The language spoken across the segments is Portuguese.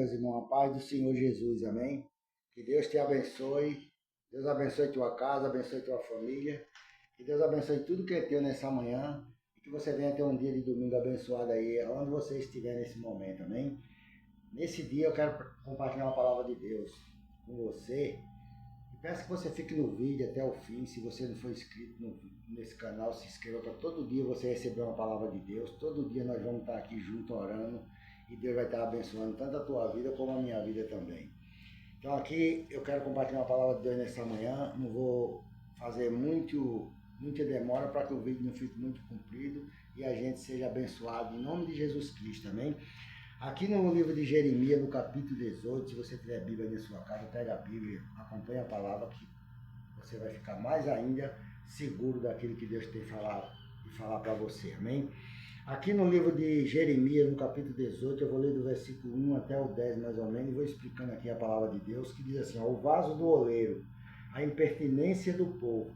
meus irmãos. A paz do Senhor Jesus, amém? Que Deus te abençoe. Deus abençoe tua casa, abençoe tua família. Que Deus abençoe tudo que é teu nessa manhã. E que você venha ter um dia de domingo abençoado aí, onde você estiver nesse momento, amém? Nesse dia eu quero compartilhar uma palavra de Deus com você. E peço que você fique no vídeo até o fim. Se você não for inscrito nesse canal, se inscreva para todo dia você receber uma palavra de Deus. Todo dia nós vamos estar aqui junto orando e Deus vai estar abençoando tanto a tua vida como a minha vida também. Então aqui eu quero compartilhar uma palavra de Deus nessa manhã. Não vou fazer muita demora para que o vídeo não fique muito comprido e a gente seja abençoado em nome de Jesus Cristo, amém? Aqui no livro de Jeremias, no capítulo 18, se você tiver a Bíblia na sua casa, pega a Bíblia, acompanha a palavra que você vai ficar mais ainda seguro daquilo que Deus tem falado e falar para você, amém? Aqui no livro de Jeremias, no capítulo 18, eu vou ler do versículo 1 até o 10 mais ou menos, e vou explicando aqui a palavra de Deus, que diz assim, ó, o vaso do oleiro, a impertinência do povo.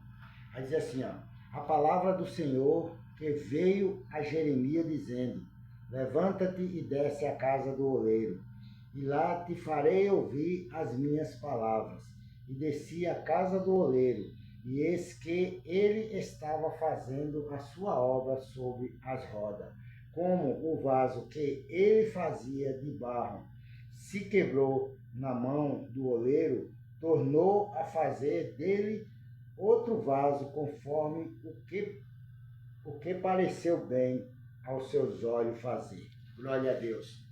Aí diz assim, ó, a palavra do Senhor que veio a Jeremias dizendo, levanta-te e desce à casa do oleiro, e lá te farei ouvir as minhas palavras. E desci à casa do oleiro, e eis que ele estava fazendo a sua obra sobre as rodas. Como o vaso que ele fazia de barro se quebrou na mão do oleiro, tornou a fazer dele outro vaso conforme o que pareceu bem aos seus olhos fazer. Glória a Deus.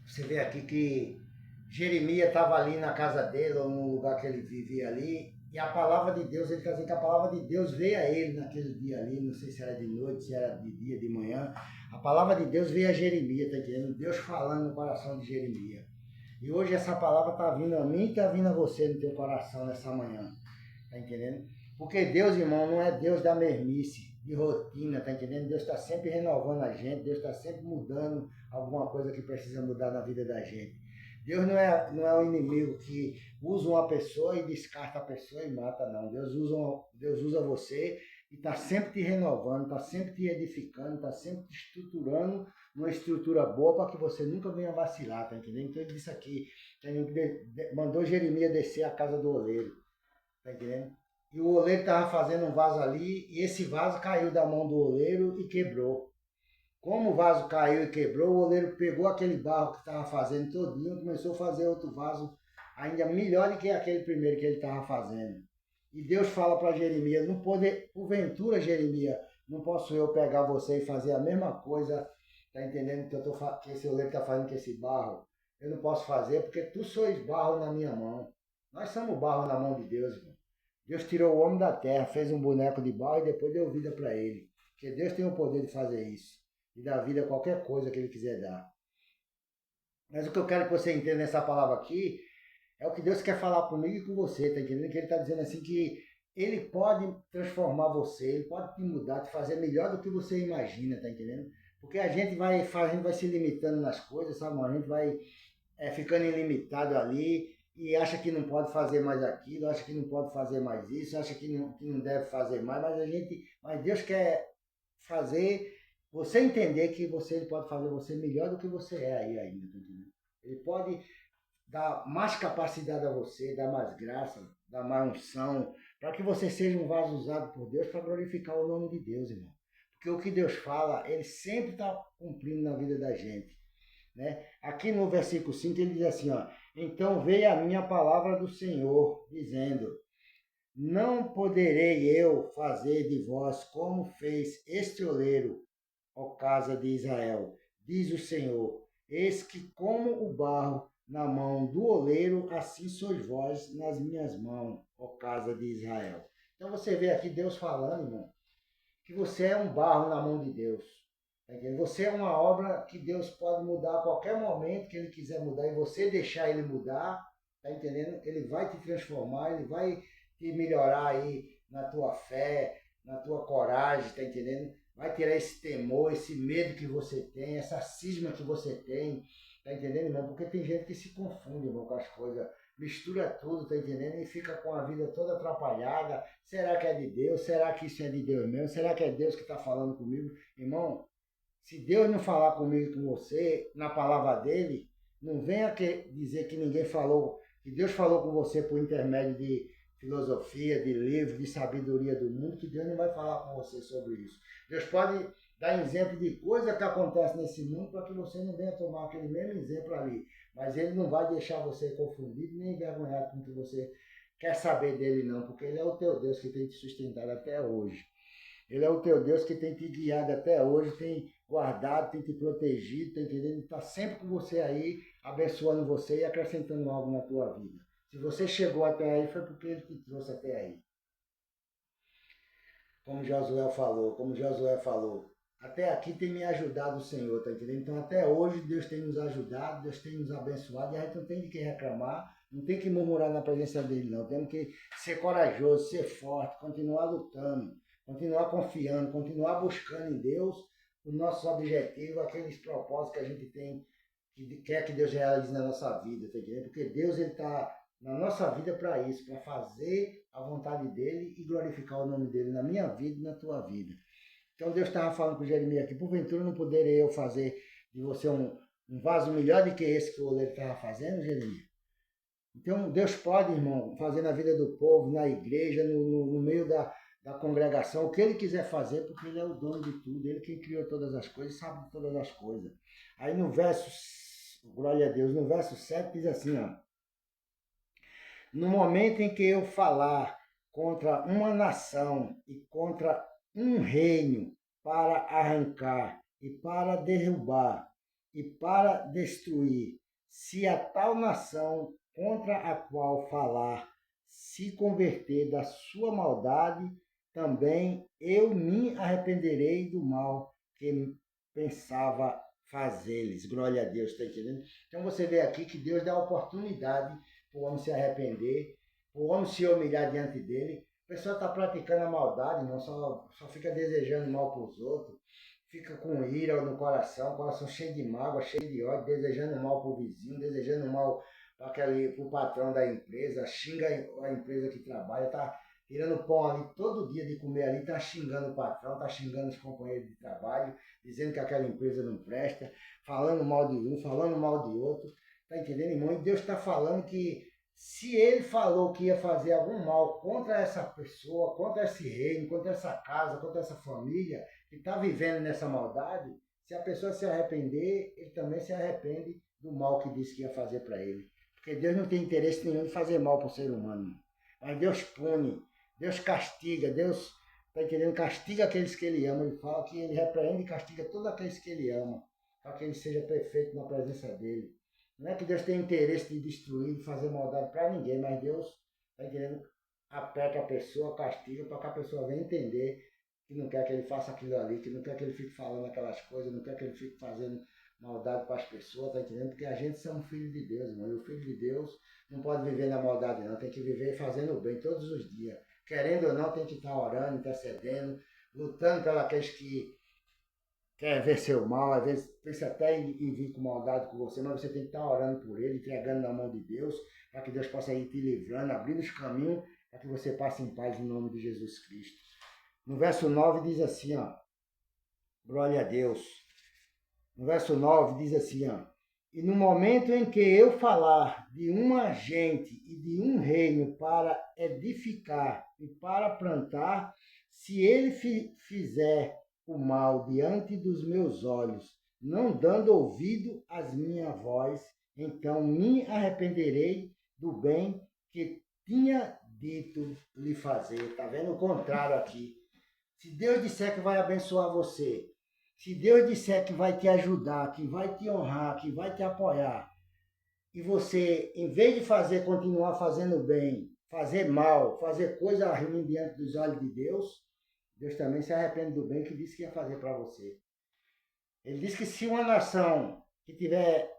Você vê aqui que Jeremias estava ali na casa dele, ou no lugar que ele vivia ali, e a palavra de Deus, ele está dizendo que a palavra de Deus veio a ele naquele dia ali, não sei se era de noite, se era de dia, de manhã. A palavra de Deus veio a Jeremias, está entendendo? Deus falando no coração de Jeremias. E hoje essa palavra está vindo a mim e está vindo a você no teu coração nessa manhã. Tá entendendo? Porque Deus, irmão, não é Deus da mesmice, de rotina, tá entendendo? Deus está sempre renovando a gente, Deus está sempre mudando alguma coisa que precisa mudar na vida da gente. Deus não é o inimigo que usa uma pessoa e descarta a pessoa e mata, não. Deus usa você e está sempre te renovando, está sempre te edificando, está sempre te estruturando numa estrutura boa para que você nunca venha vacilar, tá entendendo? Então ele disse aqui, mandou Jeremias descer à casa do oleiro. Tá entendendo? E o oleiro estava fazendo um vaso ali, e esse vaso caiu da mão do oleiro e quebrou. Como o vaso caiu e quebrou, o oleiro pegou aquele barro que estava fazendo todinho e começou a fazer outro vaso ainda melhor do que aquele primeiro que ele estava fazendo. E Deus fala para Jeremias, não pode, porventura, Jeremias, não posso eu pegar você e fazer a mesma coisa, tá entendendo? Que esse oleiro está fazendo com esse barro. Eu não posso fazer porque tu sois barro na minha mão. Nós somos barro na mão de Deus, irmão. Deus tirou o homem da terra, fez um boneco de barro e depois deu vida para ele. Porque Deus tem o poder de fazer isso. E dar vida a qualquer coisa que ele quiser dar. Mas o que eu quero que você entenda nessa palavra aqui é o que Deus quer falar comigo e com você, tá entendendo? Que ele está dizendo assim que ele pode transformar você, ele pode te mudar, te fazer melhor do que você imagina, tá entendendo? Porque a gente vai se limitando nas coisas, sabe? A gente vai ficando ilimitado ali e acha que não pode fazer mais aquilo, acha que não pode fazer mais isso, acha que não deve fazer mais, mas Deus quer fazer você entender que ele pode fazer você melhor do que você é aí ainda, tá entendendo? Ele pode dar mais capacidade a você, dar mais graça, dar mais unção, para que você seja um vaso usado por Deus para glorificar o nome de Deus, irmão. Porque o que Deus fala, ele sempre está cumprindo na vida da gente. Né? Aqui no versículo 5 ele diz assim, ó, então veio a minha palavra do Senhor, dizendo, não poderei eu fazer de vós como fez este oleiro, ó casa de Israel, diz o Senhor, eis que como o barro na mão do oleiro, assim sois vós nas minhas mãos, ó casa de Israel. Então você vê aqui Deus falando, irmão, que você é um barro na mão de Deus. Você é uma obra que Deus pode mudar a qualquer momento que Ele quiser mudar e você deixar Ele mudar, tá entendendo? Ele vai te transformar, Ele vai te melhorar aí na tua fé, na tua coragem, tá entendendo? Vai tirar esse temor, esse medo que você tem, essa cisma que você tem, tá entendendo, irmão? Porque tem gente que se confunde, irmão, com as coisas, mistura tudo, tá entendendo? E fica com a vida toda atrapalhada. Será que é de Deus? Será que isso é de Deus mesmo? Será que é Deus que está falando comigo? Irmão, Se Deus não falar comigo e com você, na palavra dele, não venha dizer que ninguém falou, que Deus falou com você por intermédio de filosofia, de livro, de sabedoria do mundo, que Deus não vai falar com você sobre isso. Deus pode dar exemplo de coisa que acontece nesse mundo para que você não venha tomar aquele mesmo exemplo ali. Mas ele não vai deixar você confundido nem envergonhado com o que você quer saber dele não, porque ele é o teu Deus que tem te sustentado até hoje. Ele é o teu Deus que tem te guiado até hoje, tem guardado, tem te protegido, tá entendendo? Ele está sempre com você aí, abençoando você e acrescentando algo na tua vida. Se você chegou até aí, foi porque ele te trouxe até aí. Como Josué falou, até aqui tem me ajudado o Senhor, tá entendendo? Então até hoje Deus tem nos ajudado, Deus tem nos abençoado, e a gente não tem de que reclamar, não tem que murmurar na presença dele não, temos que ser corajoso, ser forte, continuar lutando, continuar confiando, continuar buscando em Deus os nossos objetivos, aqueles propósitos que a gente tem, que quer que Deus realize na nossa vida, tá entendendo? Porque Deus ele está na nossa vida para isso, para fazer a vontade dele e glorificar o nome dele na minha vida e na tua vida. Então Deus estava falando com Jeremias aqui, porventura não poderia eu fazer de você um vaso melhor do que esse que o oleiro estava fazendo, Jeremias? Então Deus pode, irmão, fazer na vida do povo, na igreja, no meio da congregação, o que ele quiser fazer, porque ele é o dono de tudo, ele quem criou todas as coisas, sabe de todas as coisas. Aí no verso, glória a Deus, no verso 7 diz assim, ó, no momento em que eu falar contra uma nação e contra um reino para arrancar e para derrubar e para destruir, se a tal nação contra a qual falar se converter da sua maldade, também eu me arrependerei do mal que pensava fazer-lhes. Glória a Deus, está entendendo? Então você vê aqui que Deus dá oportunidade para o homem se arrepender, para o homem se humilhar diante dele. A pessoa está praticando a maldade, irmão, só fica desejando mal para os outros, fica com ira no coração cheio de mágoa, cheio de ódio, desejando mal para o vizinho, desejando mal para o patrão da empresa, xinga a empresa que trabalha, está tirando pão ali todo dia de comer ali, está xingando o patrão, está xingando os companheiros de trabalho, dizendo que aquela empresa não presta, falando mal de um, falando mal de outro. Está entendendo, irmão? E Deus está falando que se ele falou que ia fazer algum mal contra essa pessoa, contra esse reino, contra essa casa, contra essa família que está vivendo nessa maldade, se a pessoa se arrepender, ele também se arrepende do mal que disse que ia fazer para ele. Porque Deus não tem interesse nenhum de fazer mal para o ser humano. Mas Deus pune, Deus castiga, Deus, está entendendo? Castiga aqueles que ele ama. Ele fala que ele repreende e castiga todos aqueles que ele ama, para que ele seja perfeito na presença dele. Não é que Deus tem interesse de destruir, de fazer maldade para ninguém, mas Deus, está entendendo? Aperta a pessoa, castiga, para que a pessoa venha entender que não quer que ele faça aquilo ali, que não quer que ele fique falando aquelas coisas, não quer que ele fique fazendo maldade para as pessoas, tá entendendo? Porque a gente somos filhos de Deus, irmão. E o filho de Deus não pode viver na maldade, não. Tem que viver fazendo o bem todos os dias. Querendo ou não, tem que estar orando, intercedendo, lutando pelos que quer ver seu mal, às vezes pensa até em vir com maldade com você, mas você tem que estar orando por ele, entregando na mão de Deus, para que Deus possa ir te livrando, abrindo os caminhos, para que você passe em paz em nome de Jesus Cristo. No verso 9 diz assim, ó, glória a Deus. No verso 9 diz assim, ó, e no momento em que eu falar de uma gente e de um reino para edificar e para plantar, se ele fizer o mal diante dos meus olhos, não dando ouvido às minha voz, então me arrependerei do bem que tinha dito lhe fazer. Está vendo o contrário aqui. Se Deus disser que vai abençoar você, se Deus disser que vai te ajudar, que vai te honrar, que vai te apoiar, e você, em vez de continuar fazendo bem, fazer mal, fazer coisa ruim diante dos olhos de Deus, Deus também se arrepende do bem que disse que ia fazer para você. Ele diz que se uma nação que estiver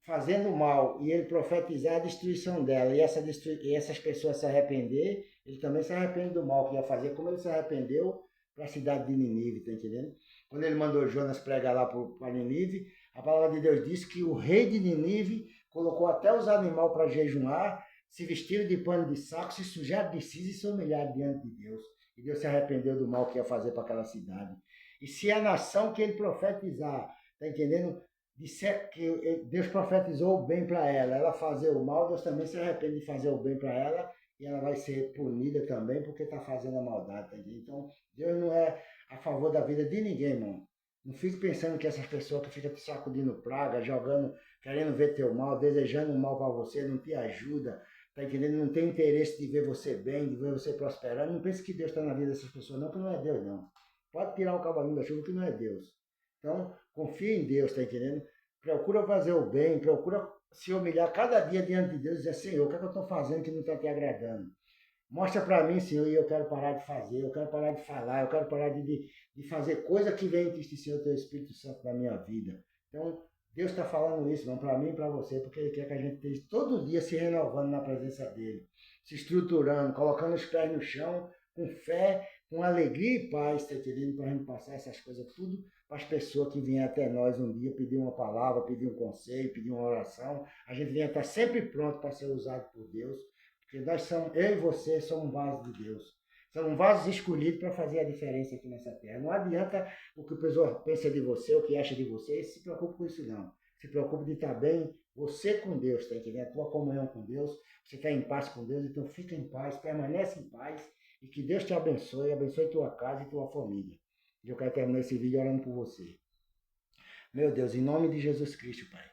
fazendo mal e ele profetizar a destruição dela e essas pessoas se arrepender, ele também se arrepende do mal que ia fazer, como ele se arrependeu para a cidade de Nínive, tá entendendo? Quando ele mandou Jonas pregar lá para Nínive, a palavra de Deus diz que o rei de Nínive colocou até os animais para jejuar, se vestiram de pano de saco, se sujaram de cinza e se humilharam diante de Deus. E Deus se arrependeu do mal que ia fazer para aquela cidade. E se a nação que ele profetizar, tá entendendo? Disser que Deus profetizou o bem para ela fazer o mal, Deus também se arrepende de fazer o bem para ela e ela vai ser punida também porque está fazendo a maldade, tá entendendo? Então, Deus não é a favor da vida de ninguém, irmão. Não fique pensando que essas pessoas que ficam te sacudindo praga, jogando, querendo ver teu mal, desejando o mal para você, não te ajuda, tá entendendo? Não tem interesse de ver você bem, de ver você prosperando. Não pense que Deus está na vida dessas pessoas, não, que não é Deus, não. Pode tirar o cavalinho da chuva, que não é Deus. Então, confia em Deus, tá entendendo? Procura fazer o bem, procura se humilhar cada dia diante de Deus e dizer, Senhor, o que é que eu estou fazendo que não está te agradando? Mostra para mim, Senhor, e eu quero parar de fazer, eu quero parar de falar, eu quero parar de fazer coisa que vem de Senhor, teu Espírito Santo na minha vida. Então, Deus está falando isso, não para mim e para você, porque Ele quer que a gente esteja todo dia se renovando na presença dEle, se estruturando, colocando os pés no chão, com fé, com alegria e paz, tá entendendo? Para a gente passar essas coisas tudo para as pessoas que vêm até nós um dia pedir uma palavra, pedir um conselho, pedir uma oração. A gente venha estar sempre pronto para ser usado por Deus, porque nós somos, eu e você somos vasos de Deus. São vasos escolhidos para fazer a diferença aqui nessa terra. Não adianta o que o pessoal pensa de você, o que acha de você, se preocupe com isso não. Se preocupe de estar bem, você com Deus, tá entendendo? A tua comunhão com Deus, você está em paz com Deus, então fica em paz, permanece em paz e que Deus te abençoe, abençoe tua casa e tua família. E eu quero terminar esse vídeo orando por você. Meu Deus, em nome de Jesus Cristo, Pai.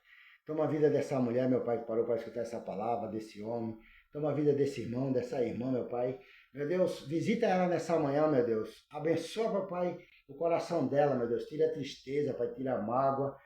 Toma a vida dessa mulher, meu Pai, que parou para escutar essa palavra, desse homem. Toma a vida desse irmão, dessa irmã, meu Pai. Meu Deus, visita ela nessa manhã, meu Deus. Abençoa, meu Pai, o coração dela, meu Deus. Tira a tristeza, Pai, tira a mágoa.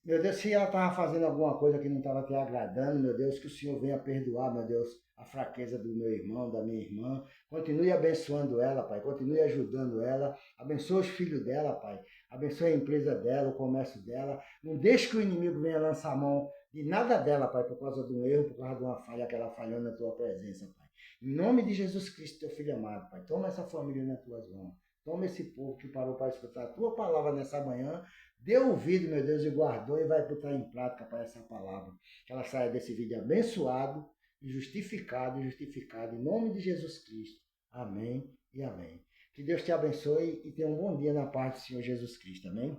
Meu Deus, se ela estava fazendo alguma coisa que não estava te agradando, meu Deus, que o Senhor venha perdoar, meu Deus, a fraqueza do meu irmão, da minha irmã. Continue abençoando ela, Pai. Continue ajudando ela. Abençoa os filhos dela, Pai. Abençoe a empresa dela, o comércio dela. Não deixe que o inimigo venha lançar a mão de nada dela, Pai, por causa de um erro, por causa de uma falha que ela falhou na tua presença, Pai. Em nome de Jesus Cristo, teu filho amado, Pai. Toma essa família nas tuas mãos. Toma esse povo que parou para escutar a tua palavra nessa manhã. Dê ouvido, meu Deus, e guardou e vai botar em prática para essa palavra. Que ela saia desse vídeo abençoado e justificado, em nome de Jesus Cristo. Amém e amém. Que Deus te abençoe e tenha um bom dia na paz do Senhor Jesus Cristo. Amém?